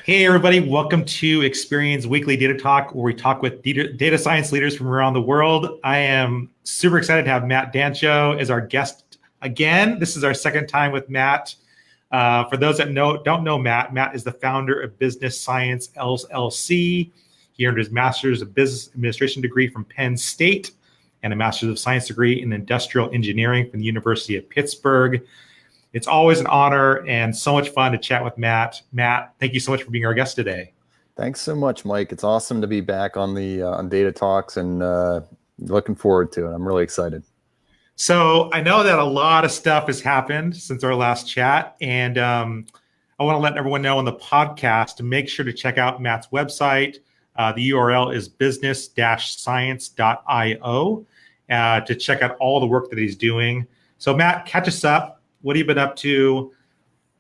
Hey, everybody, welcome to Experience Weekly Data Talk, where we talk with data science leaders from around the world. I am super excited to have Matt Dancho as our guest again. This is our second time with Matt. For those that don't know Matt, Matt is the founder of Business Science LLC. He earned his Master's of Business Administration degree from Penn State and a Master's of Science degree in Industrial Engineering from the University of Pittsburgh. It's always an honor and so much fun to chat with Matt. Matt, thank you so much for being our guest today. Thanks so much, Mike. It's awesome to be back on the on Data Talks and looking forward to it. I'm really excited. So I know that a lot of stuff has happened since our last chat, and I want to let everyone know on the podcast to make sure to check out Matt's website. The URL is business-science.io to check out all the work that he's doing. So Matt, catch us up. What have you been up to?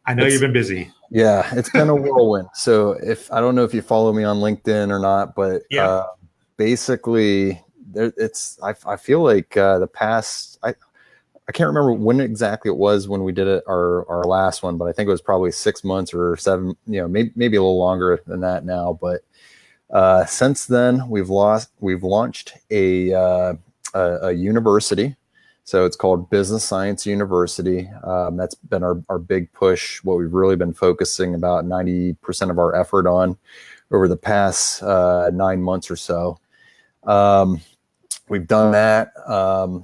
I know you've been busy. Yeah, it's been a whirlwind. So I don't know if you follow me on LinkedIn or not, but basically I feel like the past, I can't remember when exactly it was when we did it, our last one, but I think it was probably 6 months or 7, maybe a little longer than that now. But since then we've launched a university. So it's called Business Science University. That's been our big push, what we've really been focusing about 90% of our effort on over the past 9 months or so. We've done that.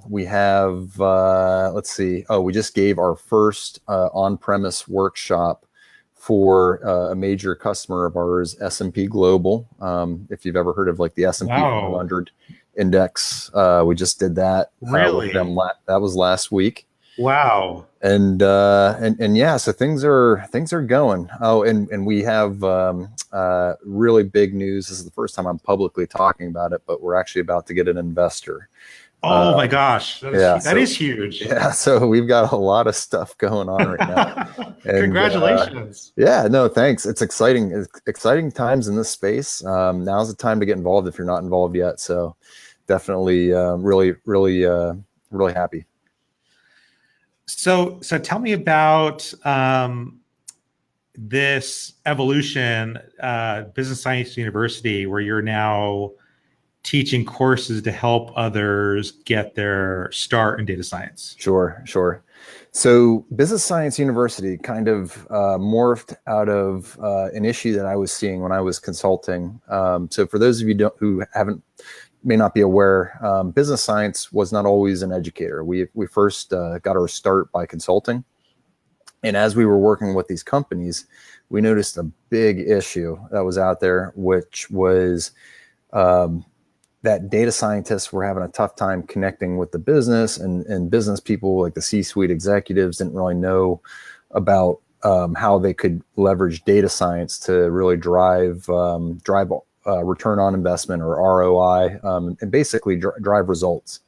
We have, we just gave our first on-premise workshop for a major customer of ours, S&P Global. If you've ever heard of like the S&P 500 index, we just did that. Really? With them. That was last week. Wow. And yeah, so things are going. Oh, and we have really big news. This is the first time I'm publicly talking about it, but we're actually about to get an investor. Oh my gosh, that is huge. Yeah, so we've got a lot of stuff going on right now. And, congratulations. Yeah, no, thanks. It's exciting. It's exciting times in this space. Now's the time to get involved if you're not involved yet. So definitely really happy. So tell me about this evolution, Business Science University, where you're now teaching courses to help others get their start in data science. Sure. So Business Science University kind of morphed out of an issue that I was seeing when I was consulting. So for those of you who may not be aware, business science was not always an educator. We first got our start by consulting. And as we were working with these companies, we noticed a big issue that was out there, which was that data scientists were having a tough time connecting with the business, and business people like the C-suite executives didn't really know about how they could leverage data science to really drive return on investment, or ROI, and basically drive results.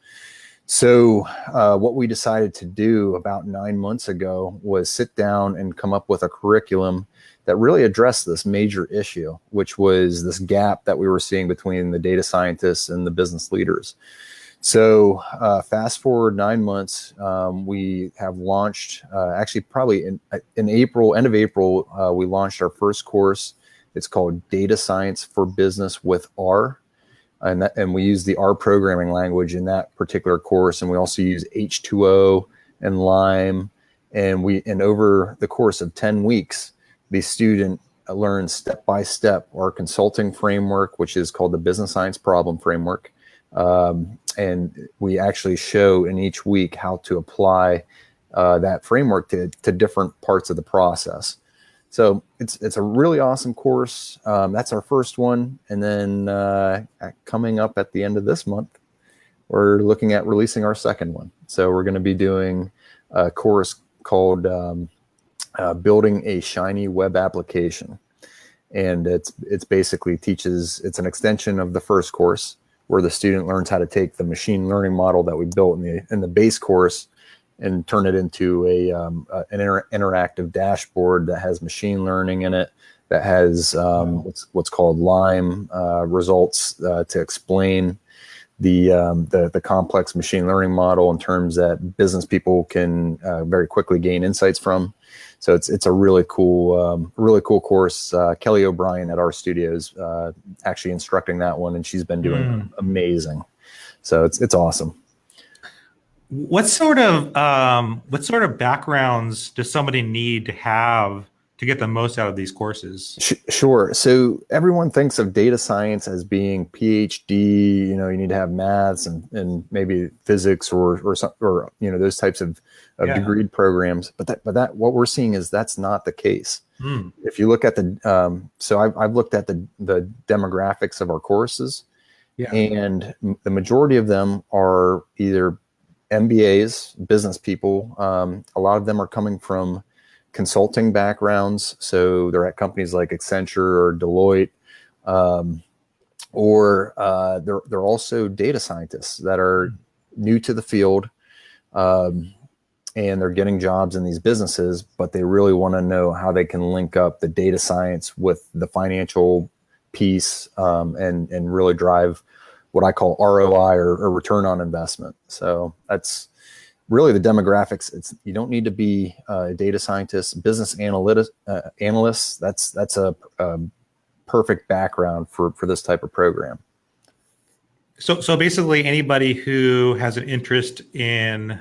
So what we decided to do about 9 months ago was sit down and come up with a curriculum that really addressed this major issue, which was this gap that we were seeing between the data scientists and the business leaders. So fast forward 9 months, we have launched, actually probably in April, end of April, we launched our first course. It's called Data Science for Business with R. And we use the R programming language in that particular course. And we also use H2O and Lime. And over the course of 10 weeks, the student learns step by step our consulting framework, which is called the Business Science Problem Framework. And we actually show in each week how to apply that framework to different parts of the process. So it's a really awesome course. That's our first one. And then coming up at the end of this month, we're looking at releasing our second one. So we're going to be doing a course called Building a Shiny Web Application. And it's basically it's an extension of the first course, where the student learns how to take the machine learning model that we built in the base course and turn it into an interactive dashboard that has machine learning in it, that has what's called Lime results to explain the complex machine learning model in terms that business people can very quickly gain insights from. So it's a really cool course. Kelly O'Brien at our studios actually instructing that one, and she's been doing amazing. So it's awesome. What sort of backgrounds does somebody need to have to get the most out of these courses? Sure. So everyone thinks of data science as being PhD. You need to have maths and maybe physics or those types of degreed programs. But what we're seeing is that's not the case. If you look at I've looked at the demographics of our courses, and the majority of them are either MBAs, business people. A lot of them are coming from consulting backgrounds, so they're at companies like Accenture or Deloitte, or they're also data scientists that are new to the field, and they're getting jobs in these businesses, but they really want to know how they can link up the data science with the financial piece, and really drive what I call ROI or return on investment. So that's really the demographics. You don't need to be a data scientist, business analyst. That's a perfect background for this type of program. So basically, anybody who has an interest in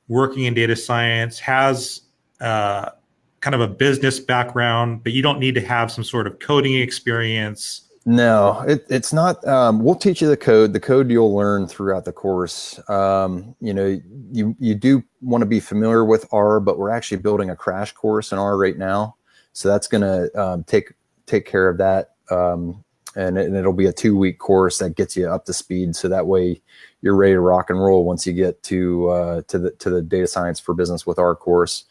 working in data science has kind of a business background, but you don't need to have some sort of coding experience. No, it's not. We'll teach you the code. The code you'll learn throughout the course. You do want to be familiar with R, but we're actually building a crash course in R right now, so that's going to take care of that. And it'll be a 2-week course that gets you up to speed, so that way you're ready to rock and roll once you get to the data science for business with R course.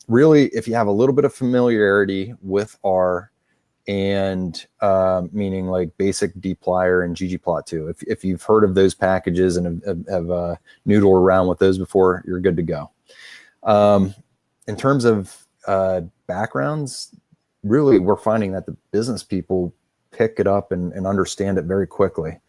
Really, if you have a little bit of familiarity with R, and meaning like basic dplyr and ggplot2. If you've heard of those packages and have noodled around with those before, you're good to go. In terms of backgrounds, really, we're finding that the business people pick it up and understand it very quickly.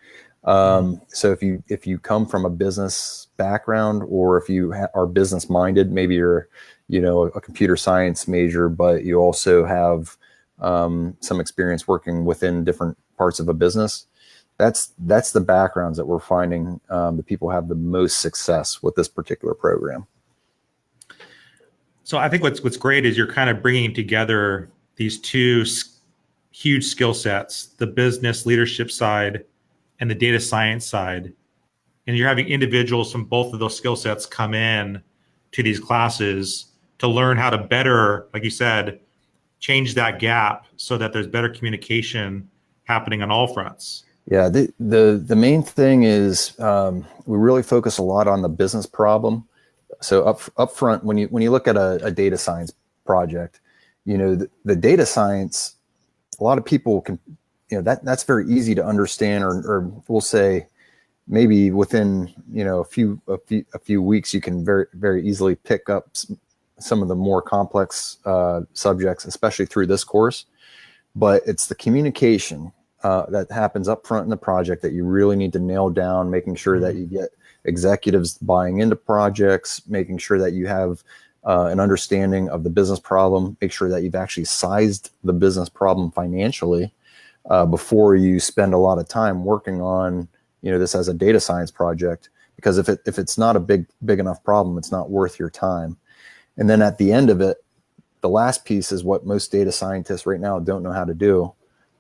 So if you come from a business background, or if you are business minded, maybe you're a computer science major, but you also have some experience working within different parts of a business, that's the backgrounds that we're finding the people have the most success with this particular program. So I think what's great is you're kind of bringing together these two huge skill sets, the business leadership side and the data science side, and you're having individuals from both of those skill sets come in to these classes to learn how to better, like you said, change that gap so that there's better communication happening on all fronts. Yeah, the main thing is we really focus a lot on the business problem. So up front, when you look at a data science project, the data science, a lot of people can, that's very easy to understand, or we'll say maybe within a few weeks you can very very easily pick up some of the more complex subjects, especially through this course. But it's the communication that happens up front in the project that you really need to nail down, making sure that you get executives buying into projects, making sure that you have an understanding of the business problem, make sure that you've actually sized the business problem financially before you spend a lot of time working on this as a data science project. Because if it's not a big enough problem, it's not worth your time. And then at the end of it, the last piece is what most data scientists right now don't know how to do,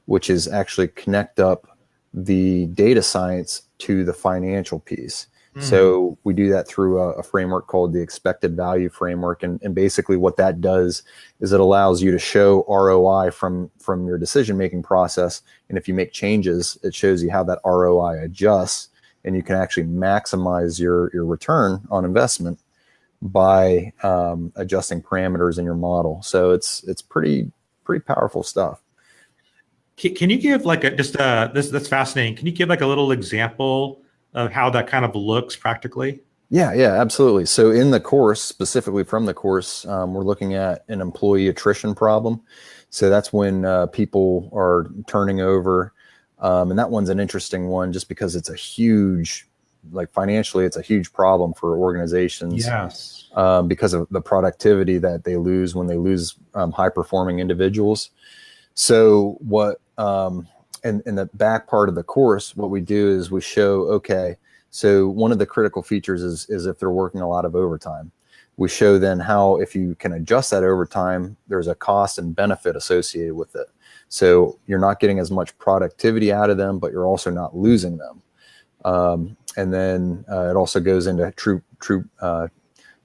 which is actually connect up the data science to the financial piece. So we do that through a framework called the expected value framework. And basically what that does is it allows you to show ROI from your decision-making process. And if you make changes, it shows you how that ROI adjusts, and you can actually maximize your return on investment by adjusting parameters in your model. So it's pretty powerful stuff. Can you give that's fascinating. Can you give like a little example of how that kind of looks practically? Yeah, absolutely. So in the course, specifically from the course, we're looking at an employee attrition problem. So that's when people are turning over. And that one's an interesting one just because it's a huge, like financially, it's a huge problem for organizations. Yes. Because of the productivity that they lose when they lose high performing individuals. So what, in the back part of the course, what we do is we show, okay, so one of the critical features is if they're working a lot of overtime. We show then how, if you can adjust that overtime, there's a cost and benefit associated with it. So you're not getting as much productivity out of them, but you're also not losing them. And then it also goes into true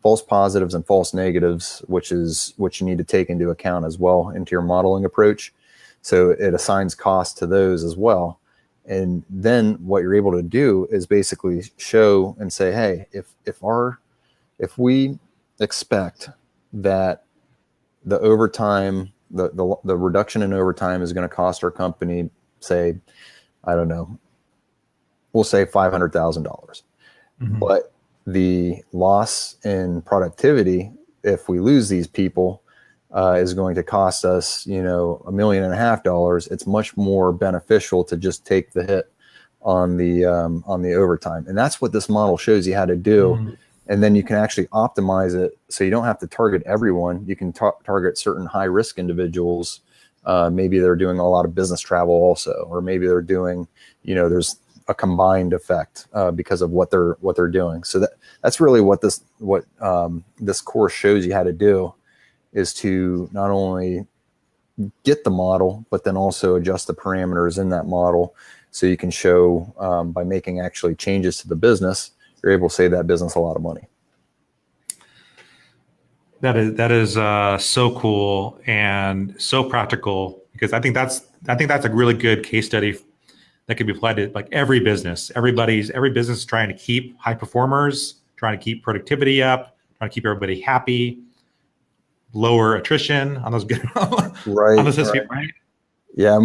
false positives and false negatives, which is what you need to take into account as well into your modeling approach. So it assigns cost to those as well. And then what you're able to do is basically show and say, hey, if we expect that the overtime, the reduction in overtime is going to cost our company, say, I don't know, we'll say $500,000. Mm-hmm. But the loss in productivity, if we lose these people, is going to cost us, $1.5 million. It's much more beneficial to just take the hit on the overtime, and that's what this model shows you how to do. Mm-hmm. And then you can actually optimize it so you don't have to target everyone. You can target certain high risk individuals. Maybe they're doing a lot of business travel also, or maybe they're doing, there's a combined effect because of what they're doing. So that's really what this course shows you how to do, is to not only get the model, but then also adjust the parameters in that model, so you can show by making actually changes to the business, you're able to save that business a lot of money. That is so cool and so practical, because I think that's a really good case study that could be applied to like every business. Every business is trying to keep high performers, trying to keep productivity up, trying to keep everybody happy, lower attrition on those good right, on those people, right? Yeah,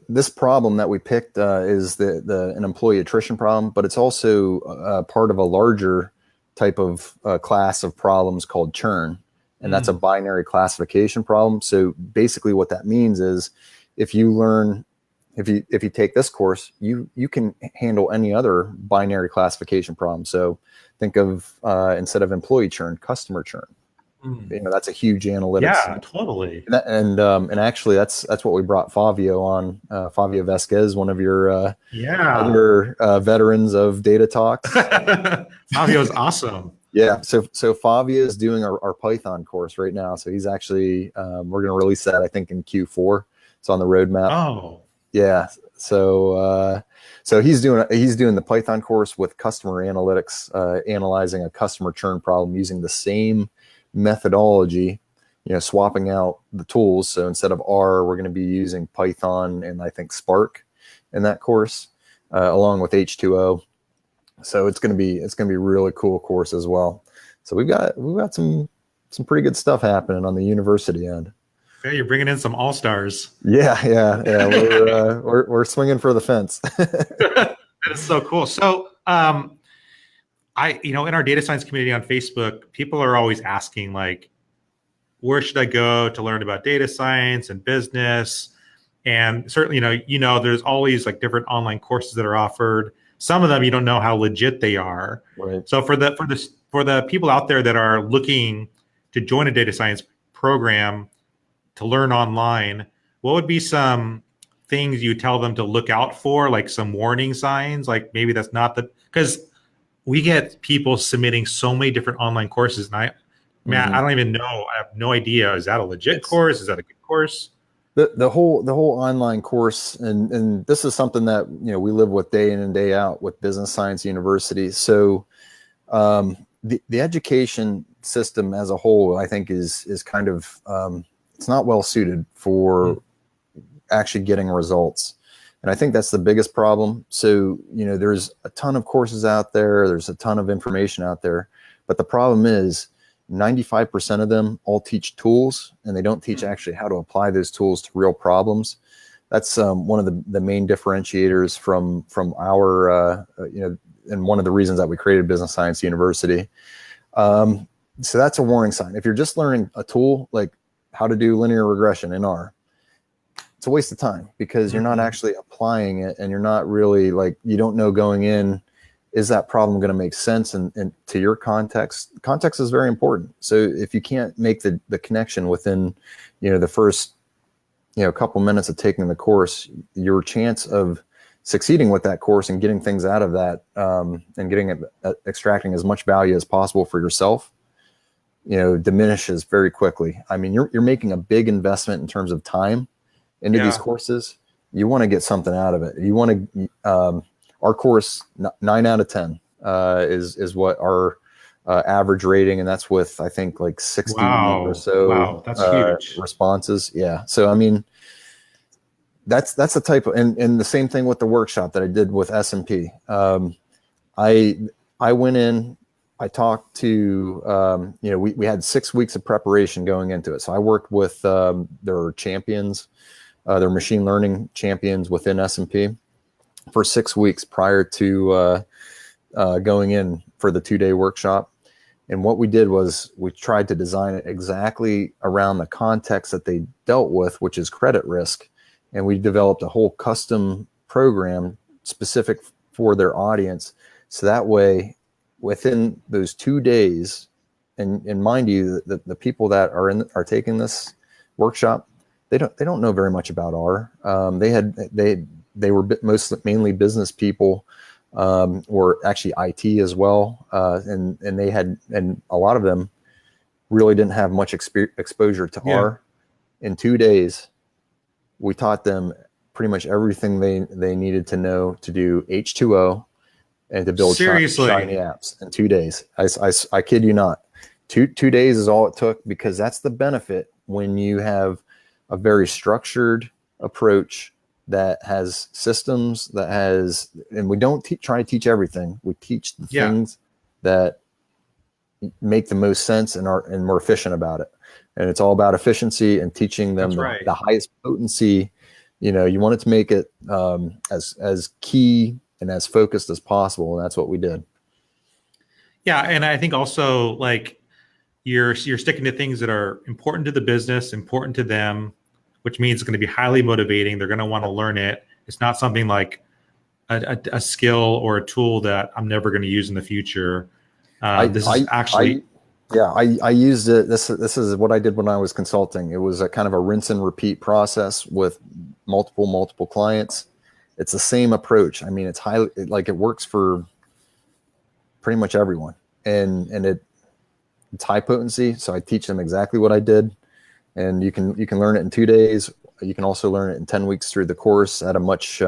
this problem that we picked is an employee attrition problem, but it's also part of a larger type of class of problems called churn, and that's a binary classification problem. So basically, what that means is, if you take this course, you can handle any other binary classification problem. So think of instead of employee churn, customer churn. That's a huge analytics. Yeah, totally. And actually, that's what we brought Fabio on. Fabio Vasquez, one of your other veterans of Data Talks. Fabio is awesome. Yeah. So Fabio is doing our Python course right now. So he's actually we're going to release that, I think, in Q4. It's on the roadmap. Oh. Yeah. So he's doing the Python course with customer analytics, analyzing a customer churn problem using the same methodology, swapping out the tools. So instead of R, we're going to be using Python and I think Spark in that course, along with H2O. So it's going to be a really cool course as well. So we've got some pretty good stuff happening on the university end. Yeah, you're bringing in some all-stars. Yeah. We're swinging for the fence. That is so cool. So, in our data science community on Facebook, people are always asking, like, where should I go to learn about data science and business? And certainly, there's always like different online courses that are offered. Some of them you don't know how legit they are. Right. So for the people out there that are looking to join a data science program to learn online, what would be some things you tell them to look out for, like some warning signs? Like maybe that's not because we get people submitting so many different online courses, and Matt, I don't even know. I have no idea. Is that a legit course? Is that a good course? The whole online course, and this is something that we live with day in and day out with Business Science University. So the education system as a whole, I think, is kind of it's not well suited for actually getting results. And I think that's the biggest problem. So, there's a ton of courses out there. There's a ton of information out there. But the problem is 95% of them all teach tools, and they don't teach actually how to apply those tools to real problems. That's one of the main differentiators from our, and one of the reasons that we created Business Science University. So that's a warning sign. If you're just learning a tool, like how to do linear regression in R, it's a waste of time because you're not actually applying it, and you're not really like, you don't know going in, is that problem going to make sense and to your context? Context is very important. So if you can't make the connection within, the first, couple minutes of taking the course, your chance of succeeding with that course and getting things out of that, and getting it, extracting as much value as possible for yourself, diminishes very quickly. I mean, you're making a big investment in terms of time into these courses. You want to get something out of it. You want to, our course, 9 out of 10 is what our average rating, and that's with, I think, like 60 or so that's huge responses. Yeah. So, I mean, that's the type of, and the same thing with the workshop that I did with S&P. I went in, I talked to, we had 6 weeks of preparation going into it. So I worked with their champions, their machine learning champions within S&P for 6 weeks prior to going in for the 2-day workshop. And what we did was we tried to design it exactly around the context that they dealt with, which is credit risk. And we developed a whole custom program specific for their audience. So that way, within those 2 days, and mind you, the people that are taking this workshop, they don't know very much about R. They were mainly business people, or actually IT as well, and a lot of them really didn't have much exposure to R. In 2 days, we taught them pretty much everything they needed to know to do H2O and to build shiny apps in 2 days. I kid you not. 2 days is all it took, because that's the benefit when you have a very structured approach that has systems, and we don't try to teach everything. We teach the things that make the most sense and we're efficient about it. And it's all about efficiency and teaching them the highest potency. You want it to make it as key and as focused as possible. And that's what we did. Yeah. And I think also, like, you're sticking to things that are important to the business, important to them, which means it's going to be highly motivating. They're going to want to learn it. It's not something like a skill or a tool that I'm never going to use in the future. I used it. This is what I did when I was consulting. It was a kind of a rinse and repeat process with multiple clients. It's the same approach. I mean, it's it works for pretty much everyone, and it's high potency. So I teach them exactly what I did, and you can learn it in 2 days. You can also learn it in 10 weeks through the course at a much,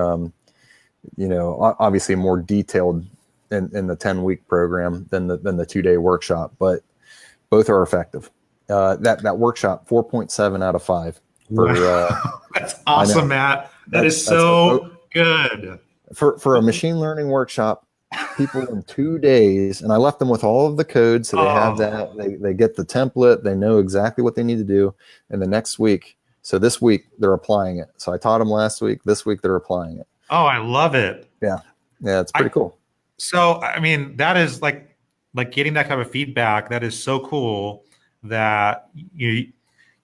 obviously more detailed in the 10-week program than the 2-day workshop, but both are effective. That workshop, 4.7 out of 5. That's awesome, Matt. That's so good. For a machine learning workshop, people in 2 days, and I left them with all of the code, so they have that. They get the template. They know exactly what they need to do. And the next week, so this week they're applying it. So I taught them last week. This week they're applying it. Oh, I love it. Yeah, it's pretty cool. So, I mean, that is like getting that kind of feedback. That is so cool that you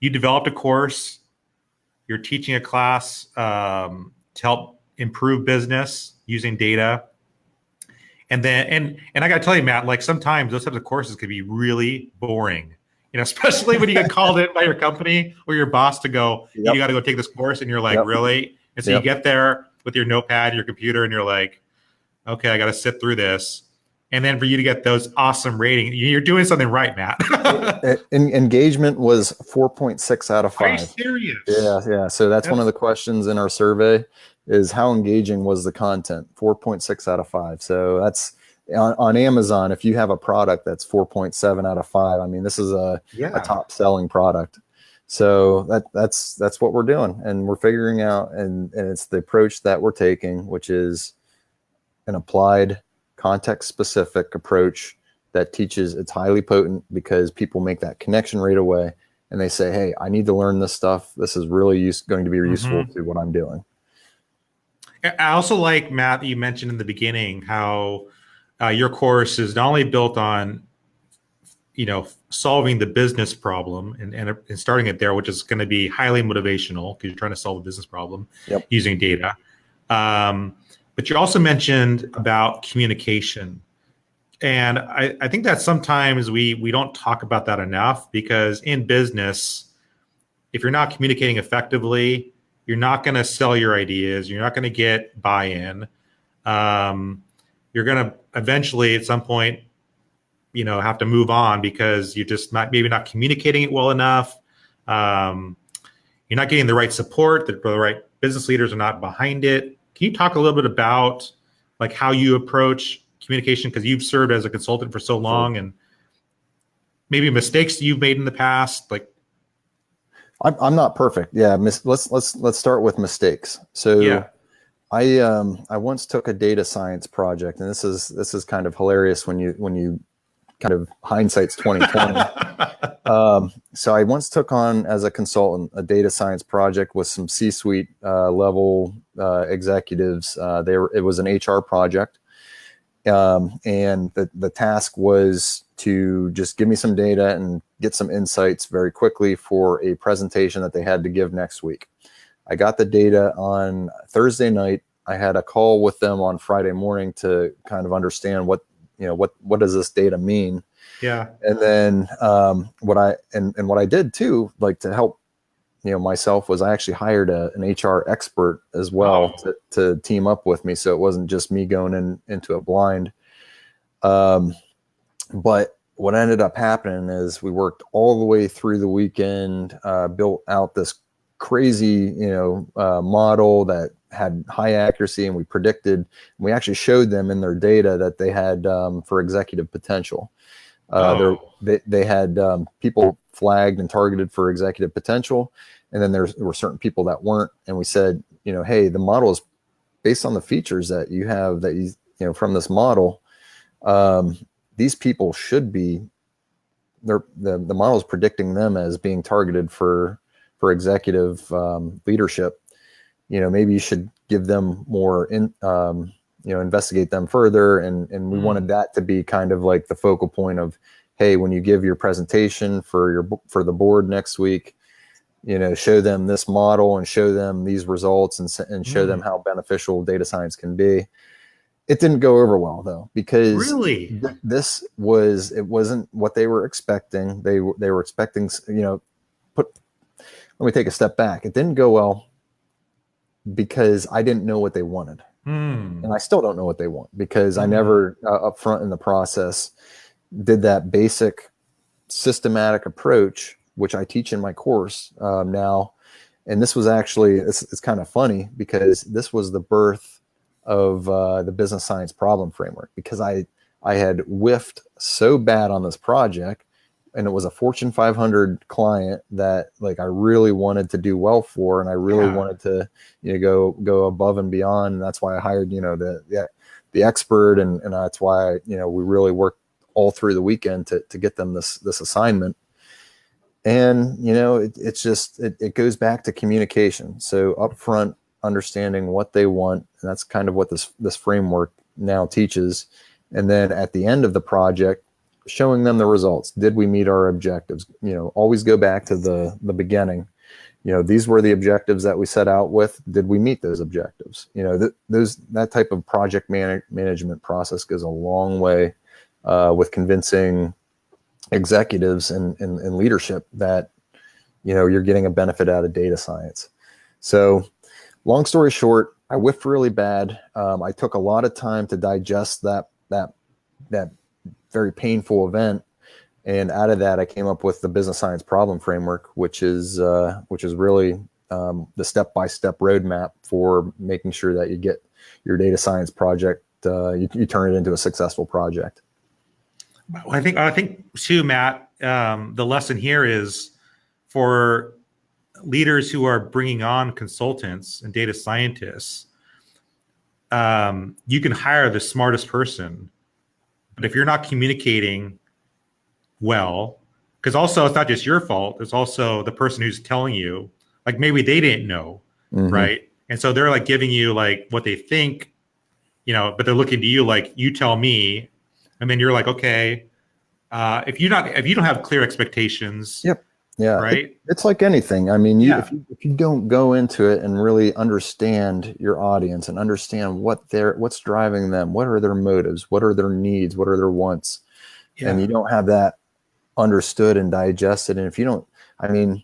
developed a course, you're teaching a class to help improve business using data. And then, and I got to tell you, Matt, like sometimes those types of courses could be really boring, especially when you get called in by your company or your boss to go, you got to go take this course. And you're like, really? And so you get there with your notepad, your computer, and you're like, okay, I got to sit through this. And then for you to get those awesome ratings, you're doing something right, Matt. Engagement was 4.6 out of 5. Are you serious? Yeah. So that's one of the questions in our survey is how engaging was the content? 4.6 out of 5. So that's on Amazon. If you have a product that's 4.7 out of 5, I mean, this is a top selling product. So that's what we're doing, and we're figuring out, and it's the approach that we're taking, which is an applied context-specific approach that teaches. It's highly potent because people make that connection right away, and they say, "Hey, I need to learn this stuff. This is really going to be useful to what I'm doing." I also like, Matt, that you mentioned in the beginning how your course is not only built on, solving the business problem and starting it there, which is going to be highly motivational because you're trying to solve a business problem Yep. using data. But you also mentioned about communication. And I think that sometimes we don't talk about that enough, because in business, if you're not communicating effectively, you're not going to sell your ideas. You're not going to get buy-in. You're going to eventually at some point, have to move on because you're just maybe not communicating it well enough. You're not getting the right support. The right business leaders are not behind it. Can you talk a little bit about like how you approach communication? Because you've served as a consultant for so long, and maybe mistakes you've made in the past. Like, I'm not perfect. Yeah. Let's start with mistakes. So yeah. I once took a data science project, and this is kind of hilarious when you kind of hindsight's 2020. So I once took on as a consultant a data science project with some C-suite level executives. It was an HR project, and the task was to just give me some data and get some insights very quickly for a presentation that they had to give next week. I got the data on Thursday night. I had a call with them on Friday morning to kind of understand what does this data mean. Yeah. And then what I did too, like to help myself, was I actually hired an HR expert as well to team up with me, so it wasn't just me going into it blind. But what ended up happening is we worked all the way through the weekend, built out this crazy model that had high accuracy, and we predicted, and we actually showed them in their data that they had for executive potential. They had people flagged and targeted for executive potential, and then there were certain people that weren't. And we said, hey, the model is based on the features that you have from this model. These people should be, the model is predicting them as being targeted for executive leadership. Maybe you should give them more investigate them further. And we wanted that to be kind of like the focal point of, hey, when you give your presentation for the board next week, show them this model and show them these results and show them how beneficial data science can be. It didn't go over well though, because really it wasn't what they were expecting. They were expecting, let me take a step back. It didn't go well because I didn't know what they wanted. And I still don't know what they want, because I never up front in the process did that basic systematic approach, which I teach in my course now. And this was actually, it's kind of funny, because this was the birth of the business science problem framework, because I had whiffed so bad on this project, and it was a Fortune 500 client that like I really wanted to do well for, and I really wanted to go above and beyond. And that's why I hired the expert, and that's why we really worked all through the weekend to get them this assignment. And it goes back to communication. So upfront, understanding what they want, and that's kind of what this framework now teaches. And then at the end of the project, showing them the results. Did we meet our objectives? Always go back to the beginning. These were the objectives that we set out with. Did we meet those objectives? That type of project management process goes a long way with convincing executives and leadership that you're getting a benefit out of data science. So long story short, I whiffed really bad. I took a lot of time to digest that very painful event, and out of that I came up with the business science problem framework, which is really the step-by-step roadmap for making sure that you get your data science project, you turn it into a successful project. I think too, Matt, the lesson here is for leaders who are bringing on consultants and data scientists, you can hire the smartest person, but if you're not communicating well, because also it's not just your fault, it's also the person who's telling you, like maybe they didn't know, right? And so they're like giving you like what they think, but they're looking to you like, you tell me, and then you're like, okay, If you don't have clear expectations, Yep. Yeah. right? It's like anything. I mean, Yeah. if you don't go into it and really understand your audience and understand what's driving them, what are their motives, what are their needs, what are their wants, and Yeah. you don't have that understood and digested, and if you don't, I mean,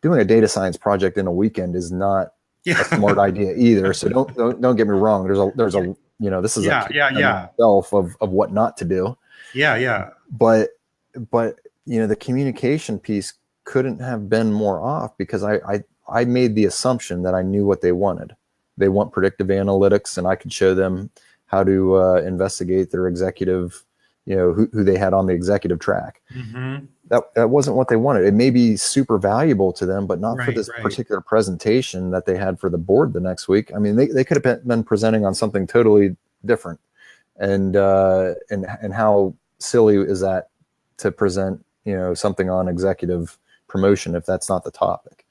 doing a data science project in a weekend is not a smart Yeah. idea either. So don't get me wrong. There's a this is a Yeah. case Yeah. in Yeah. itself of what not to do. Yeah. Yeah. But the communication piece couldn't have been more off, because I made the assumption that I knew what they wanted. They want predictive analytics, and I could show them how to investigate their executive, who they had on the executive track. Mm-hmm. That wasn't what they wanted. It may be super valuable to them, but not for Right. this Right. particular presentation that they had for the board the next week. I mean, they could have been presenting on something totally different. And how silly is that to present, something on executive promotion if that's not the topic?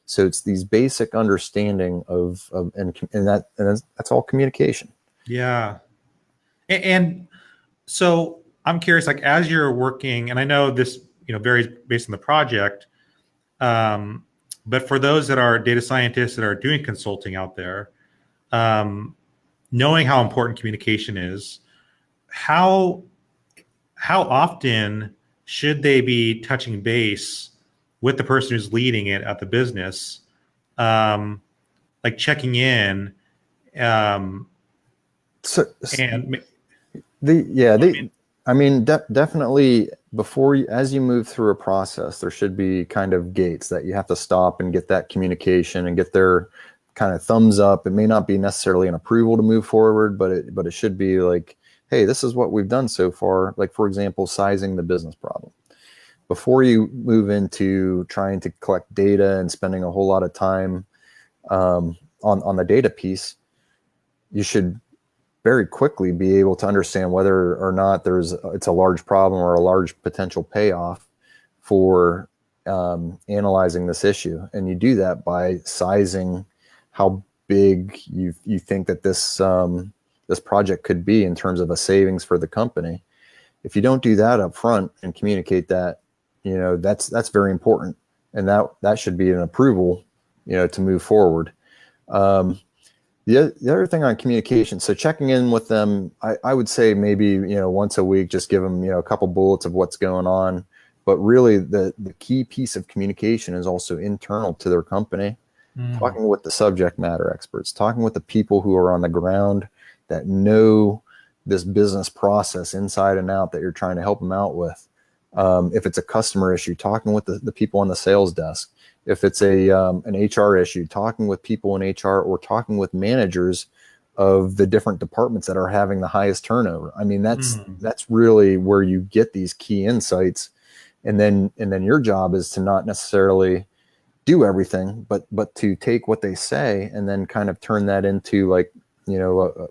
So it's these basic understanding that's all communication. Yeah. And so I'm curious, like as you're working, and I know this, varies based on the project, um, but for those that are data scientists that are doing consulting out there, um, knowing how important communication is, how how often should they be touching base with the person who's leading it at the business, um, like checking in, um, So and the yeah I the mean, I mean, definitely before as you move through a process, there should be kind of gates that you have to stop and get that communication and get their kind of thumbs up. It may not be necessarily an approval to move forward, but it should be like, hey, this is what we've done so far. Like, for example, sizing the business problem. Before you move into trying to collect data and spending a whole lot of time on the data piece, you should very quickly be able to understand whether or not it's a large problem or a large potential payoff for analyzing this issue. And you do that by sizing how big you think that this project could be in terms of a savings for the company. If you don't do that up front and communicate that, that's very important, and that should be an approval, to move forward. Um, the other thing on communication, so checking in with them, I would say maybe, once a week, just give them, a couple bullets of what's going on. But really the key piece of communication is also internal to their company, mm, talking with the subject matter experts, talking with the people who are on the ground that know this business process inside and out that you're trying to help them out with. If it's a customer issue, talking with the people on the sales desk. If it's an HR issue, talking with people in HR or talking with managers of the different departments that are having the highest turnover. I mean, that's mm, really where you get these key insights. And then your job is to not necessarily do everything, but to take what they say and then kind of turn that into, like,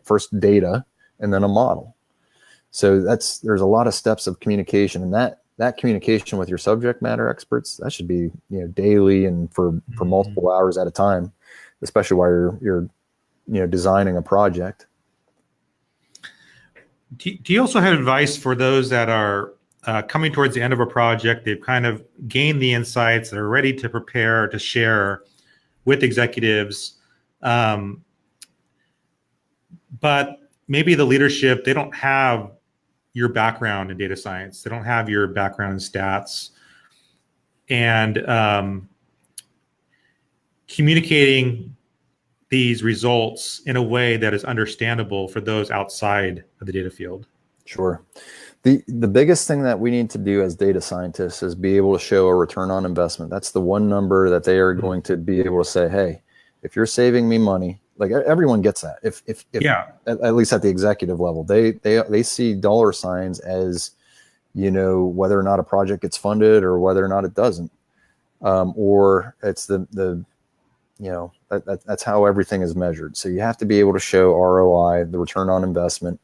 first data and then a model. So there's a lot of steps of communication, and that communication with your subject matter experts, that should be, daily and for mm. multiple hours at a time, especially while you're designing a project. Do you also have advice for those that are coming towards the end of a project? They've kind of gained the insights, they're ready to prepare to share with executives, um, but maybe the leadership, they don't have your background in data science, they don't have your background in stats, and communicating these results in a way that is understandable for those outside of the data field. Sure. The biggest thing that we need to do as data scientists is be able to show a return on investment. That's the one number that they are going to be able to say, hey, if you're saving me money, like, everyone gets that. If Yeah. at least at the executive level, they see dollar signs as, whether or not a project gets funded or whether or not it doesn't, or it's that's how everything is measured. So you have to be able to show ROI, the return on investment.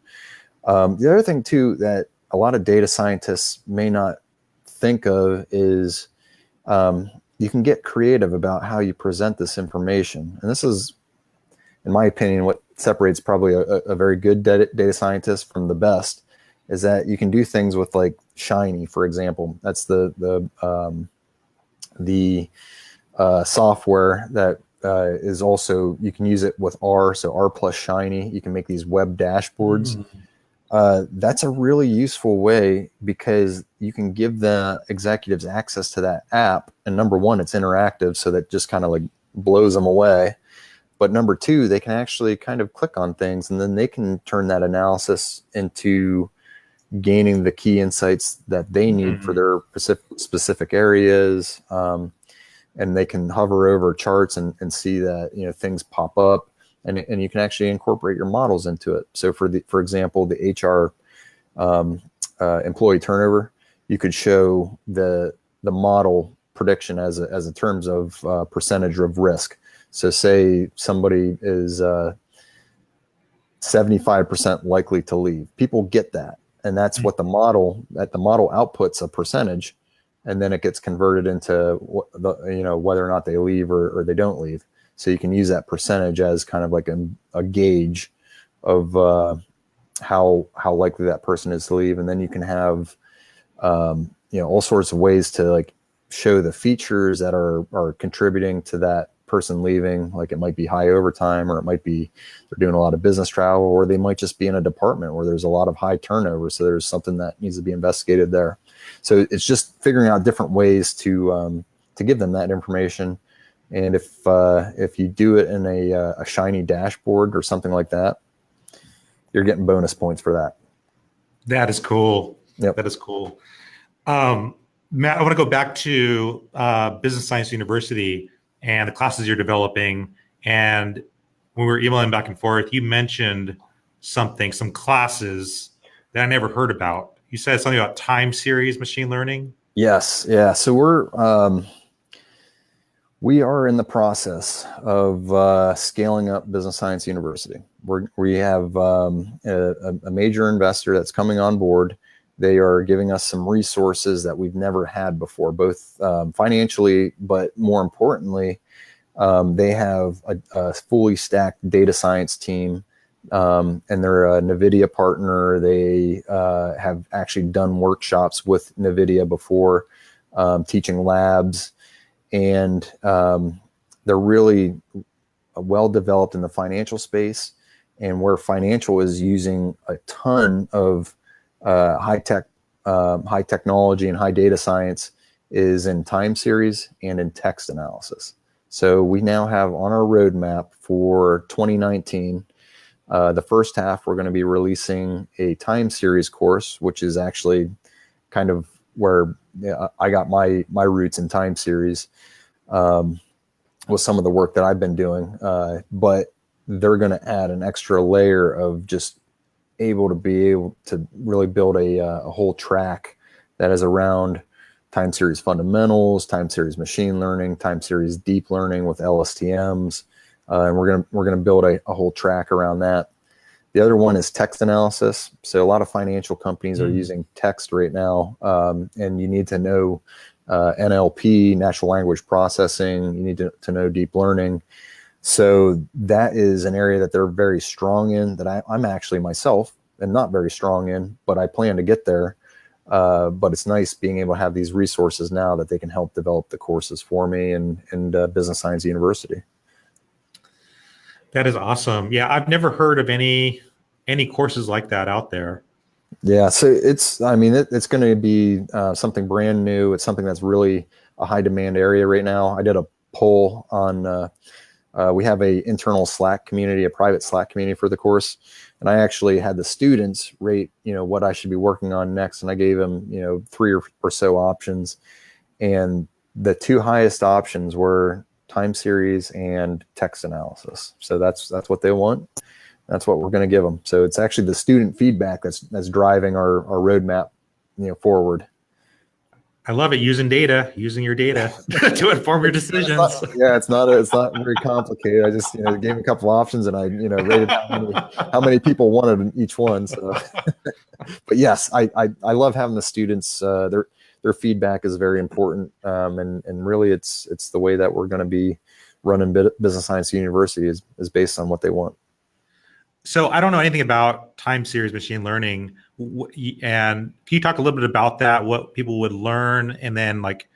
The other thing too that a lot of data scientists may not think of is, you can get creative about how you present this information. And this is, in my opinion, what separates probably a very good data scientist from the best, is that you can do things with, like, Shiny, for example. That's the software that is also, you can use it with R, so R plus Shiny. You can make these web dashboards. That's a really useful way because you can give the executives access to that app. And number one, it's interactive, so that just kind of like blows them away. But number two, they can actually kind of click on things, and then they can turn that analysis into gaining the key insights that they need for their specific areas. And they can hover over charts and see that, you know, things pop up, and you can actually incorporate your models into it. So for example, the HR employee turnover, you could show the model prediction as a terms of percentage of risk. So say somebody is 75% likely to leave. People get that, and that's what the model outputs a percentage, and then it gets converted into whether or not they leave or they don't leave. So you can use that percentage as kind of like a gauge of how likely that person is to leave, and then you can have all sorts of ways to like show the features that are contributing to that person leaving. Like it might be high overtime, or it might be they're doing a lot of business travel, or they might just be in a department where there's a lot of high turnover, so there's something that needs to be investigated there. So it's just figuring out different ways to give them that information. And if you do it in a Shiny dashboard or something like that, you're getting bonus points for that. That is cool. Yep. That is cool. Matt, I want to go back to Business Science University and the classes you're developing. And when we were emailing back and forth, you mentioned some classes that I never heard about. You said something about time series machine learning. Yes. Yeah. So we are in the process of scaling up Business Science University. We have a major investor that's coming on board. They are giving us some resources that we've never had before, both financially, but more importantly, they have a fully stacked data science team, and they're a NVIDIA partner. They have actually done workshops with NVIDIA before, teaching labs, and they're really well developed in the financial space, and where financial is using a ton of high technology and high data science is in time series and in text analysis. So we now have on our roadmap for 2019, the first half, we're going to be releasing a time series course, which is actually kind of where I got my roots in time series, with some of the work that I've been doing. But they're going to add an extra layer of just able to really build a whole track that is around time series fundamentals, time series machine learning, time series deep learning with LSTMs, and we're gonna build a whole track around that. The other one is text analysis. So a lot of financial companies are using text right now, and you need to know NLP, natural language processing. You need to know deep learning. So that is an area that they're very strong in, that I'm actually myself am not very strong in, but I plan to get there. But it's nice being able to have these resources now that they can help develop the courses for me and Business Science University. That is awesome. Yeah, I've never heard of any courses like that out there. Yeah, so it's going to be something brand new. It's something that's really a high demand area right now. I did a poll on, we have a internal Slack community, a private Slack community for the course. And I actually had the students rate, what I should be working on next. And I gave them, 3 or so options. And the 2 highest options were time series and text analysis. So that's what they want. That's what we're going to give them. So it's actually the student feedback that's driving our roadmap, forward. I love it. Using your data to inform your decisions. It's not very complicated. I just, gave a couple options, and I, rated how many people wanted each one. So, but yes, I love having the students. Their feedback is very important, and really, it's the way that we're going to be running Business Science University is based on what they want. So I don't know anything about time series machine learning. And can you talk a little bit about that? What people would learn, and then like,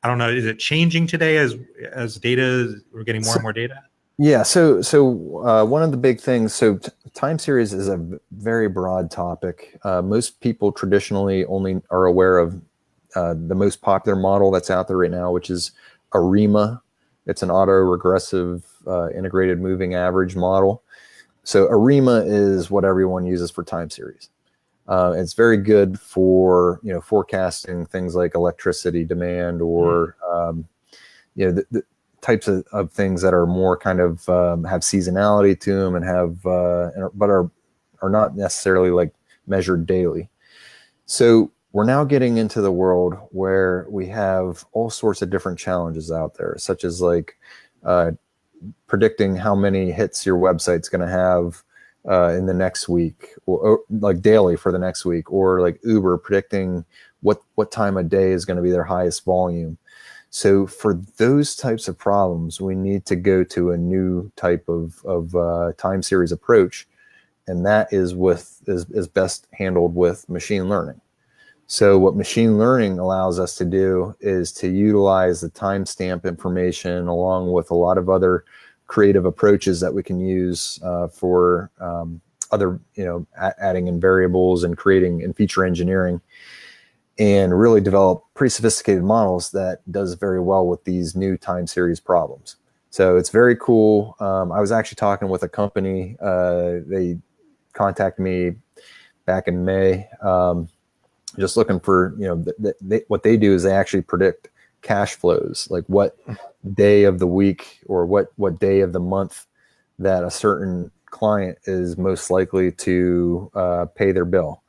I don't know, is it changing today as data? We're getting more and more data. Yeah, one of the big things, time series is a very broad topic. Most people traditionally only are aware of the most popular model that's out there right now, which is ARIMA. It's an auto-regressive integrated moving average model. So ARIMA is what everyone uses for time series. It's very good for forecasting things like electricity demand or the types of things that are more kind of have seasonality to them and have but are not necessarily like measured daily. So we're now getting into the world where we have all sorts of different challenges out there, such as like predicting how many hits your website's going to have in the next week, or like daily for the next week, or like Uber predicting what time of day is going to be their highest volume. So for those types of problems, we need to go to a new type of time series approach, and that is best handled with machine learning. So what machine learning allows us to do is to utilize the timestamp information along with a lot of other creative approaches that we can use for other, adding in variables and creating and feature engineering, and really develop pretty sophisticated models that does very well with these new time series problems. So it's very cool. I was actually talking with a company. They contacted me back in May, just looking for, what they do is they actually predict cash flows, like what day of the week or what day of the month that a certain client is most likely to pay their bill.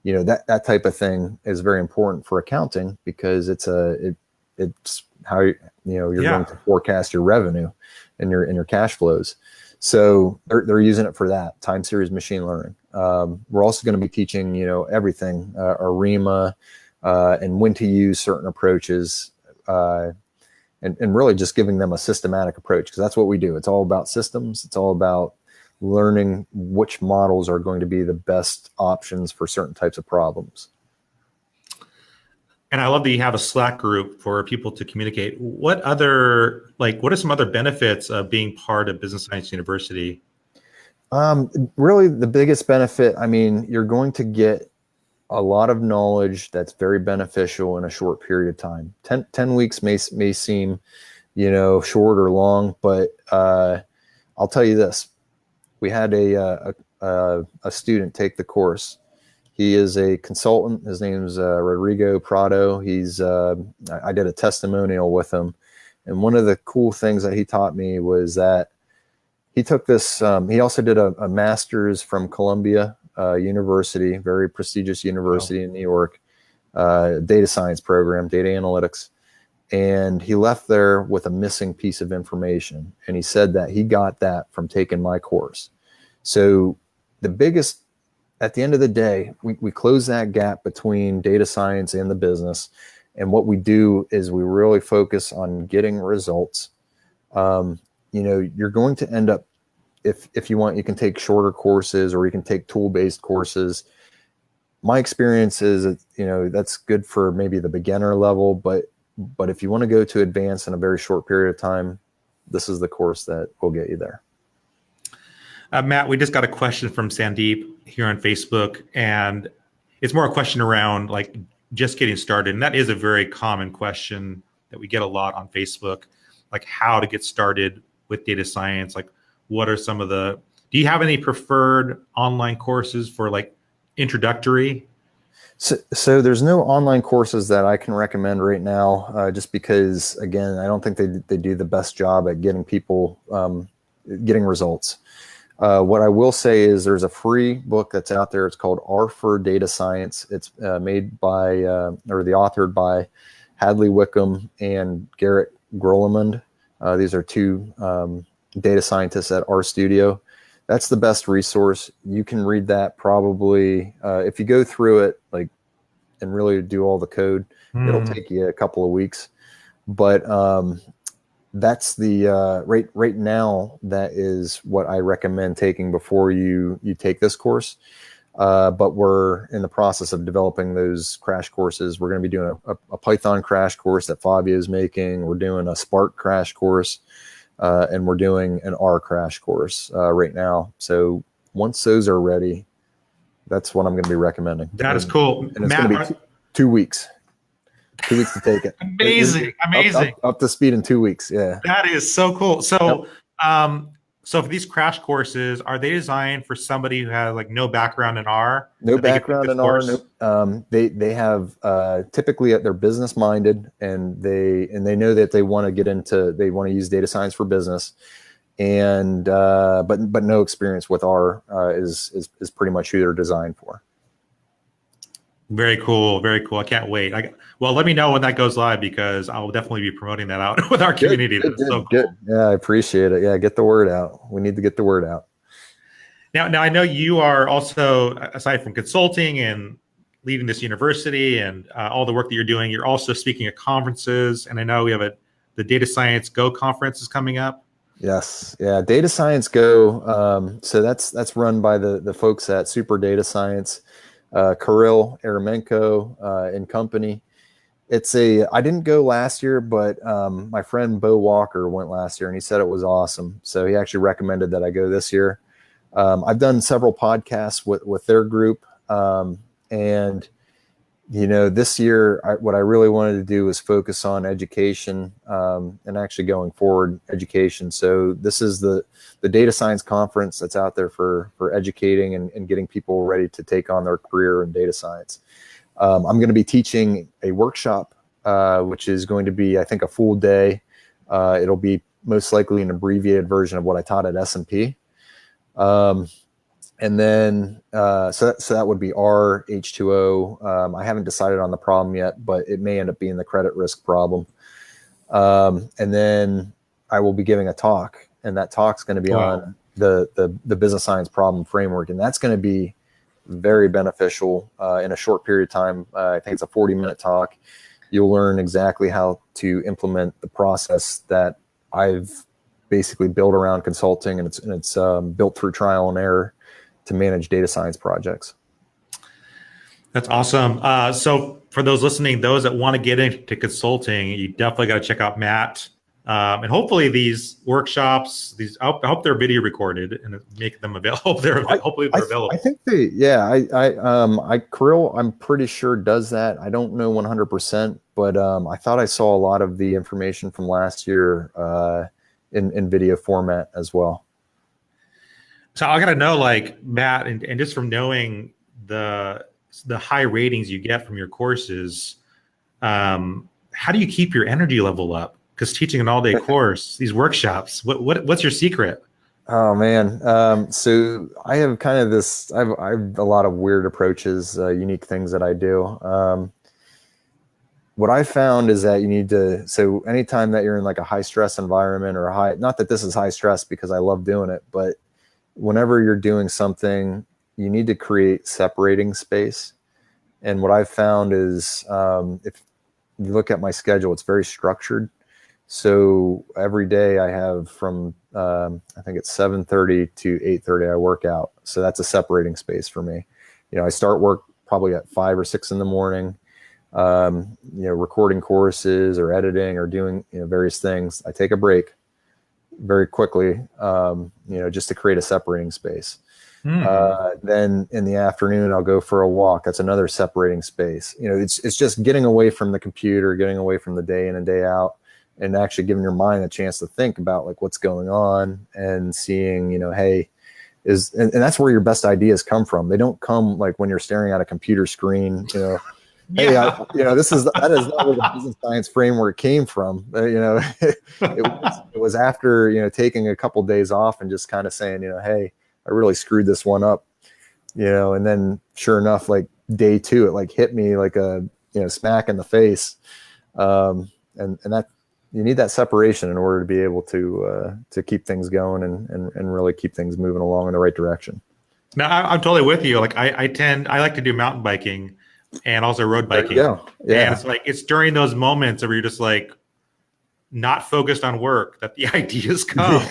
That type of thing is very important for accounting because it's how you're going to forecast your revenue and your cash flows. So they're using it for that time series machine learning. We're also going to be teaching everything, ARIMA, and when to use certain approaches, and really just giving them a systematic approach, because that's what we do. It's all about systems. It's all about learning which models are going to be the best options for certain types of problems. And I love that you have a Slack group for people to communicate. What are some other benefits of being part of Business Science University? Really the biggest benefit, you're going to get a lot of knowledge that's very beneficial in a short period of time. 10 weeks may seem, short or long, but I'll tell you this. We had a student take the course. He is a consultant. His name's Rodrigo Prado. I did a testimonial with him. And one of the cool things that he taught me was that he took this, he also did a master's from Columbia University, very prestigious university in New York, data science program, data analytics. And he left there with a missing piece of information. And he said that he got that from taking my course. So at the end of the day, we close that gap between data science and the business. And what we do is we really focus on getting results. You're going to end up, if you want, you can take shorter courses or you can take tool-based courses. My experience is, that's good for maybe the beginner level, but if you want to go to advanced in a very short period of time, this is the course that will get you there. Matt, we just got a question from Sandeep here on Facebook, and it's more a question around like just getting started. And that is a very common question that we get a lot on Facebook, like how to get started with data science. Like, what are some of do you have any preferred online courses for like introductory? So there's no online courses that I can recommend right now, just because, again, I don't think they do the best job at getting people getting results. What I will say is there's a free book that's out there. It's called R for Data Science. It's made by, authored by Hadley Wickham and Garrett Grolemund. These are two data scientists at RStudio. That's the best resource. You can read that probably, if you go through it and really do all the code, it'll take you a couple of weeks. But that's the right now. That is what I recommend taking before you take this course. But we're in the process of developing those crash courses. We're going to be doing a Python crash course that Fabio is making. We're doing a Spark crash course, and we're doing an R crash course right now. So once those are ready, that's what I'm going to be recommending. That is cool. And it's going to be 2 weeks. 2 weeks to take it. Amazing. Up to speed in 2 weeks. Yeah. That is so cool. So, so for these crash courses, are they designed for somebody who has like no background in R? No background in R. No, they have typically they're business minded, and they know that they want to use data science for business, and but no experience with R is pretty much who they're designed for. Very cool. Very cool. I can't wait. Well, let me know when that goes live, because I'll definitely be promoting that out with our community. Good, so cool. Good. Yeah, I appreciate it. Yeah, get the word out. We need to get the word out. Now I know you are also, aside from consulting and leading this university and all the work that you're doing, you're also speaking at conferences. And I know we have the Data Science Go conference is coming up. Yes. Yeah. Data Science Go. So that's run by the folks at Super Data Science, Kirill Eremenko and company. I didn't go last year, but my friend Bo Walker went last year, and he said it was awesome. So he actually recommended that I go this year. I've done several podcasts with their group. And, this year, what I really wanted to do was focus on education and actually going forward education. So this is the data science conference that's out there for educating and getting people ready to take on their career in data science. I'm going to be teaching a workshop, which is going to be, I think, a full day. It'll be most likely an abbreviated version of what I taught at S&P. And then, so that would be R, H2O. I haven't decided on the problem yet, but it may end up being the credit risk problem. And then I will be giving a talk, and that talk's going to be on the business science problem framework. And that's going to be very beneficial in a short period of time. I think it's a 40-minute talk. You'll learn exactly how to implement the process that I've basically built around consulting, and it's built through trial and error to manage data science projects. That's awesome. So for those listening, those that want to get into consulting, you definitely got to check out Matt. And hopefully these workshops, I hope they're video recorded and make them available. Hopefully they're available. I think Kirill, I'm pretty sure does that. I don't know 100%, but I thought I saw a lot of the information from last year in video format as well. So I got to know, like, Matt, and just from knowing the high ratings you get from your courses, how do you keep your energy level up? Because teaching an all-day course, these workshops, what's your secret? Oh man, so I have kind of this. I have a lot of weird approaches, unique things that I do. What I found is that you need to. So anytime that you're in like a high stress environment or not that this is high stress because I love doing it, but whenever you're doing something, you need to create separating space. And what I've found is, if you look at my schedule, it's very structured. So every day I have from, I think it's 7:30 to 8:30, I work out. So that's a separating space for me. I start work probably at 5 or 6 in the morning, recording courses or editing or doing, various things. I take a break very quickly, just to create a separating space. Then in the afternoon, I'll go for a walk. That's another separating space. It's just getting away from the computer, getting away from the day in and day out, and actually giving your mind a chance to think about like what's going on and seeing, hey, and that's where your best ideas come from. They don't come like when you're staring at a computer screen, Yeah. Hey, that is not where the business science framework came from. It was after, taking a couple days off and just kind of saying, hey, I really screwed this one up, and then sure enough, like day 2, it like hit me like a, smack in the face. And that you need that separation in order to be able to keep things going and really keep things moving along in the right direction. No, I'm totally with you. Like I like to do mountain biking and also road biking. Yeah. And it's like, it's during those moments where you're just like, not focused on work that the ideas come.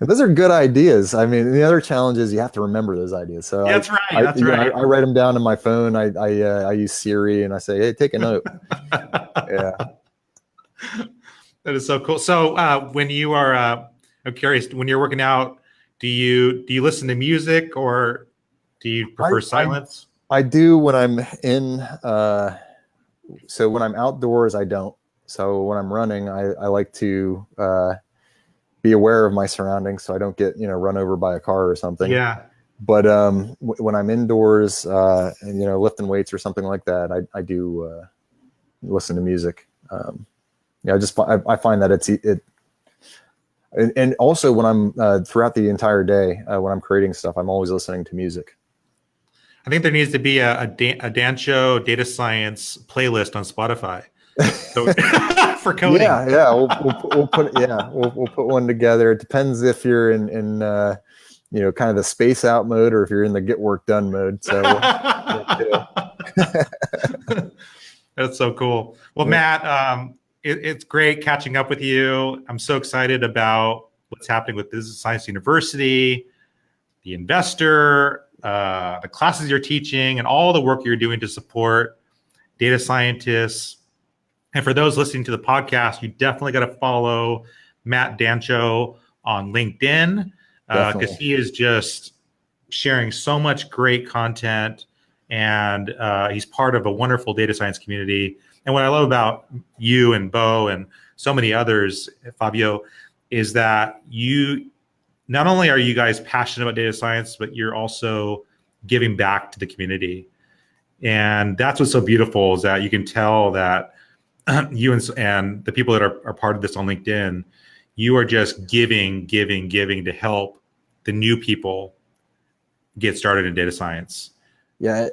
Those are good ideas. I mean, the other challenge is you have to remember those ideas. So That's right. That's right. I write them down in my phone. I use Siri and I say, hey, take a note. Yeah. That is so cool. So when you are, I'm curious, when you're working out, do you listen to music or do you prefer silence? I do when I'm in. So when I'm outdoors, I don't. So when I'm running, I like to be aware of my surroundings so I don't get run over by a car or something. Yeah. But when I'm indoors, and lifting weights or something like that, I do listen to music. I find that and also when I'm throughout the entire day when I'm creating stuff, I'm always listening to music. I think there needs to be a Dancho data science playlist on Spotify. So for coding. Yeah, we'll put one together. It depends if you're in kind of the space out mode or if you're in the get work done mode. So that's so cool. Well, Matt, it's great catching up with you. I'm so excited about what's happening with Business Science University, the investor, the classes you're teaching, and all the work you're doing to support data scientists. And for those listening to the podcast, you definitely got to follow Matt Dancho on LinkedIn because he is just sharing so much great content, and he's part of a wonderful data science community. And what I love about you and Bo and so many others, Fabio, is that you not only are you guys passionate about data science, but you're also giving back to the community. And that's what's so beautiful is that you can tell that you and the people that are part of this on LinkedIn, you are just giving to help the new people get started in data science. Yeah,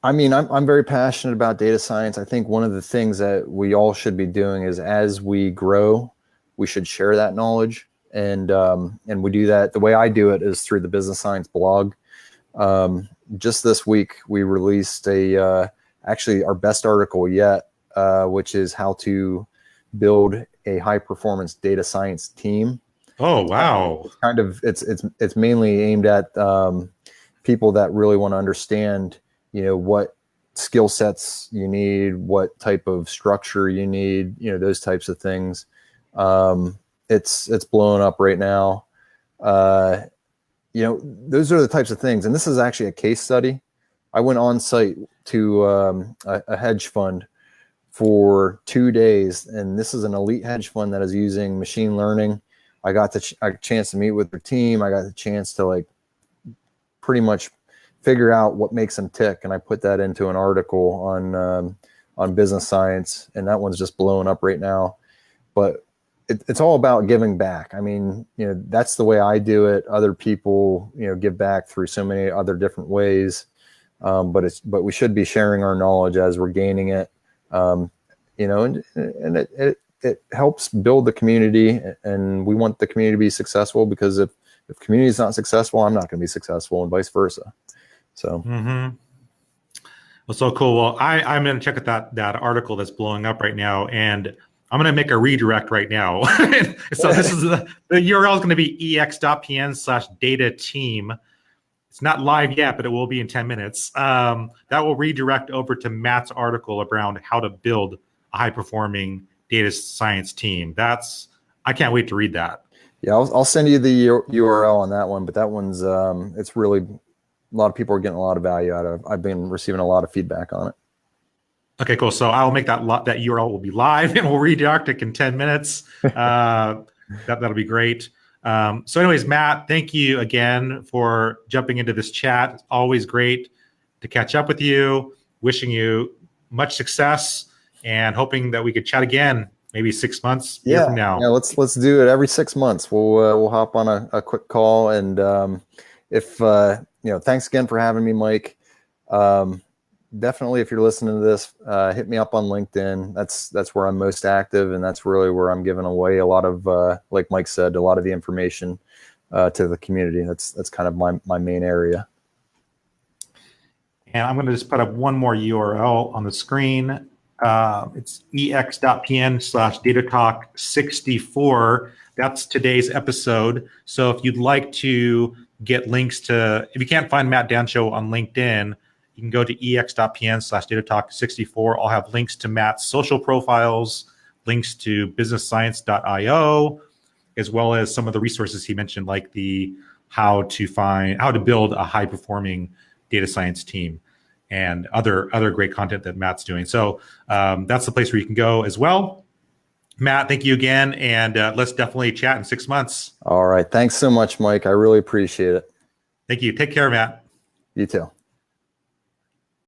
I mean, I'm very passionate about data science. I think one of the things that we all should be doing is as we grow, we should share that knowledge. And we do that. The way I do it is through the Business Science blog. Just this week, we released actually our best article yet, which is how to build a high performance data science team. Oh, wow. It's mainly aimed at people that really want to understand, what skill sets you need, what type of structure you need, those types of things. It's blowing up right now. Those are the types of things. And this is actually a case study. I went on site to a hedge fund for 2 days, and this is an elite hedge fund that is using machine learning. I got a chance to meet with their team. I got the chance to pretty much figure out what makes them tick, and I put that into an article on Business Science, and that one's just blowing up right now. But it's all about giving back. I mean, that's the way I do it. Other people, give back through so many other different ways. But we should be sharing our knowledge as we're gaining it. And it helps build the community, and we want the community to be successful, because if community is not successful, I'm not going to be successful, and vice versa. So. Mm-hmm. Well, so cool. Well, I'm going to check out that article that's blowing up right now, and I'm going to make a redirect right now. So this is the URL is going to be ex.pn/datateam. It's not live yet, but it will be in 10 minutes. That will redirect over to Matt's article around how to build a high-performing data science team. I can't wait to read that. Yeah, I'll send you the URL on that one, but that one's it's really, a lot of people are getting a lot of value out of it. I've been receiving a lot of feedback on it. Okay, cool. So I'll make that URL will be live, and we'll redirect it in 10 minutes. That'll be great. So anyways, Matt, thank you again for jumping into this chat. It's always great to catch up with you. Wishing you much success, and hoping that we could chat again maybe 6 months from now. Yeah, let's do it every 6 months. We'll hop on a quick call, and thanks again for having me, Mike. Definitely, if you're listening to this, hit me up on LinkedIn. That's where I'm most active, and that's really where I'm giving away a lot of, like Mike said, a lot of the information to the community. That's kind of my main area. And I'm going to just put up one more URL on the screen. It's ex.pn/datatalk64. That's today's episode. So if you'd like to get links to, if you can't find Matt Dancho on LinkedIn, you can go to ex.pn/datatalk64. I'll have links to Matt's social profiles, links to businessscience.io, as well as some of the resources he mentioned, like the how to build a high performing data science team and other great content that Matt's doing. So that's the place where you can go as well. Matt, thank you again. And let's definitely chat in 6 months. All right. Thanks so much, Mike. I really appreciate it. Thank you. Take care, Matt. You too.